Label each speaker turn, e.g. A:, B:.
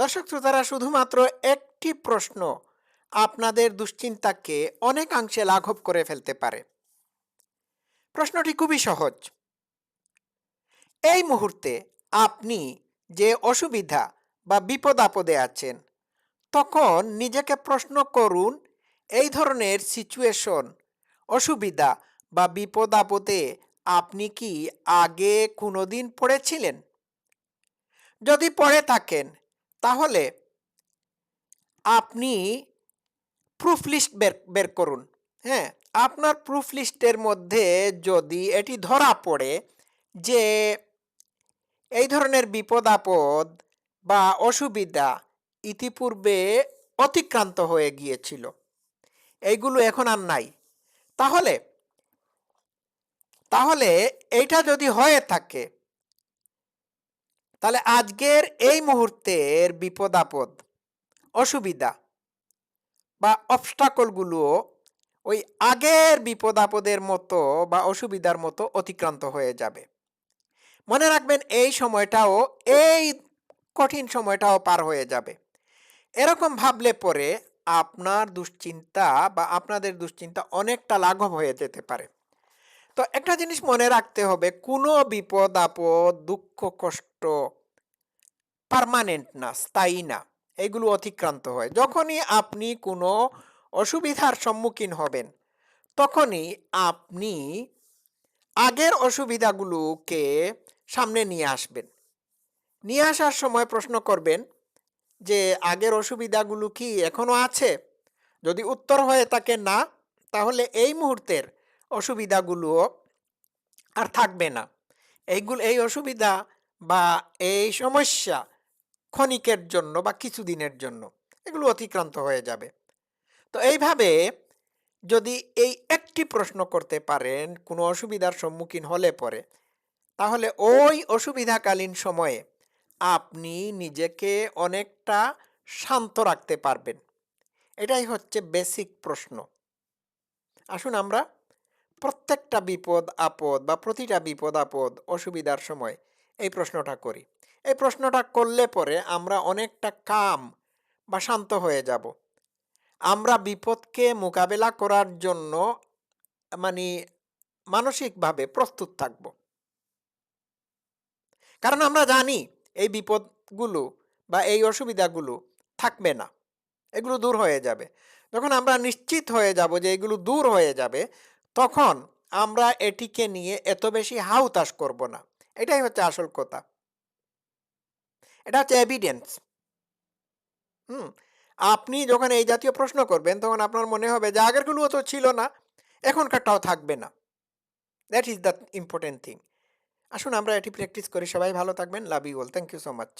A: দর্শক শ্রোতারা, শুধুমাত্র একটি প্রশ্ন আপনাদের দুশ্চিন্তাকে অনেকাংশে লাঘব করে ফেলতে পারে। প্রশ্নটি খুবই সহজ। এই মুহূর্তে আপনি যে অসুবিধা বা বিপদ আপদে আছেন, তখন নিজেকে প্রশ্ন করুন, এই ধরনের সিচুয়েশন, অসুবিধা বা বিপদ আপদে আপনি কি আগে কোনোদিন পড়েছিলেন? যদি পড়ে থাকেন, তাহলে আপনি প্রুফ লিস্ট বের বের করুন। হ্যাঁ, আপনার প্রুফ লিস্টের মধ্যে যদি এটি ধরা পড়ে যে এই ধরনের বিপদ আপদ বা অসুবিধা ইতিপূর্বে অতিক্রান্ত হয়ে গিয়েছিল, এইগুলো এখন আর নাই, তাহলে তাহলে এইটা যদি হয়ে থাকে, তাহলে আজকের এই মুহূর্তের বিপদ আপদ, অসুবিধা বা অবস্টাকলগুলো ওই আগের বিপদ আপদের মতো বা অসুবিধার মতো অতিক্রান্ত হয়ে যাবে। মনে রাখবেন, এই সময়টাও, এই কঠিন সময়টাও পার হয়ে যাবে। এরকম ভাবলে পরে আপনার দুশ্চিন্তা বা আপনাদের দুশ্চিন্তা অনেকটা লাঘব হয়ে যেতে পারে। তো একটা জিনিস মনে রাখতে হবে, কোনো বিপদ আপদ, দুঃখ কষ্ট পার্মানেন্ট না, স্থায়ী না। এগুলো অতিক্রান্ত হয়। যখনই আপনি কোনো অসুবিধার সম্মুখীন হবেন, তখনই আপনি আগের অসুবিধাগুলোকে সামনে নিয়ে আসবেন। নিয়ে আসার সময় প্রশ্ন করবেন যে আগের অসুবিধাগুলো কি এখনো আছে? যদি উত্তর হয়ে থাকে না, তাহলে এই মুহূর্তের অসুবিধাগুলো আর থাকবে না। এই অসুবিধা বা এই সমস্যা ক্ষণিকের জন্য বা কিছুদিনের জন্য, এগুলো অতিক্রান্ত হয়ে যাবে। তো এইভাবে যদি এই একটি প্রশ্ন করতে পারেন কোনো অসুবিধার সম্মুখীন হলে পরে, তাহলে ওই অসুবিধাকালীন সময়ে আপনি নিজেকে অনেকটা শান্ত রাখতে পারবেন। এটাই হচ্ছে বেসিক প্রশ্ন। আসুন আমরা প্রত্যেকটা বিপদ আপদ বা প্রতিটা বিপদ আপদ অসুবিধার সময় এই প্রশ্নটা করি। এই প্রশ্নটা করলে পরে আমরা অনেকটা কাম বা শান্ত হয়ে যাব। আমরা বিপদকে মোকাবেলা করার জন্য মানে মানসিকভাবে প্রস্তুত থাকব। কারণ আমরা জানি এই বিপদগুলো বা এই অসুবিধাগুলো থাকবে না, এগুলো দূর হয়ে যাবে। যখন আমরা নিশ্চিত হয়ে যাব যে এগুলো দূর হয়ে যাবে, তখন আমরা এটিকে নিয়ে এত বেশি হাহুতাশ করব না। এটাই হচ্ছে আসল কথা। এটা হচ্ছে এভিডেন্স। হুম, আপনি যখন এই জাতীয় প্রশ্ন করবেন, তখন আপনার মনে হবে যে আগেরগুলো তো ছিল না, এখনকারটাও থাকবে না। That is the important thing. আসুন আমরা এটি প্র্যাকটিস করি। সবাই ভালো থাকবেন। Love you all. Thank you so much.